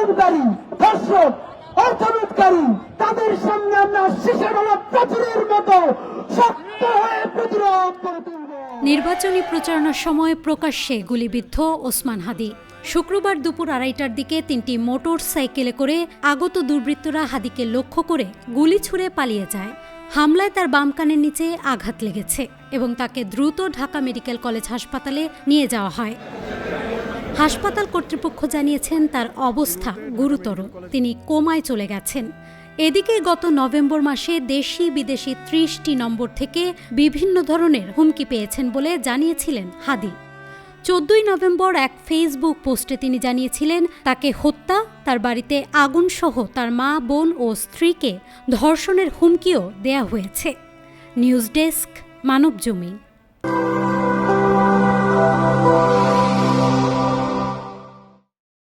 গুমগাড়ি, ধর্ষক, অর্থলুটকারী, তাদের সামনে আমরা শিশে গলা প্রাচীরের মতো শক্ত হয়ে প্রতিরোধ করে তুলব। নির্বাচনী প্রচারণার সময় প্রকাশ্যে গুলিবিদ্ধ ওসমান হাদী। শুক্রবার দুপুর 2:30টার দিকে 3টি মোটর সাইকেলে করে আগত দুর্বৃত্তরা হাদীকে লক্ষ্য করে গুলি ছুড়ে পালিয়ে যায়। হামলায় তার বাম কানের নিচে আঘাত লেগেছে এবং তাকে দ্রুত ঢাকা মেডিকেল কলেজ হাসপাতালে নিয়ে যাওয়া হয়। হাসপাতাল কর্তৃপক্ষ জানিয়েছেন তার অবস্থা গুরুতর, তিনি কোমায় চলে গেছেন। এদিকে গত নভেম্বর মাসে দেশি বিদেশি 30টি নম্বর থেকে বিভিন্ন ধরনের হুমকি পেয়েছেন বলে জানিয়েছিলেন হাদী। 14ই নভেম্বর এক ফেসবুক পোস্টে তিনি জানিয়েছিলেন তাকে হত্যা, তার বাড়িতে আগুনসহ তার মা, বোন ও স্ত্রীকে ধর্ষণের হুমকিও দেয়া হয়েছে। News desk, Manabzamin.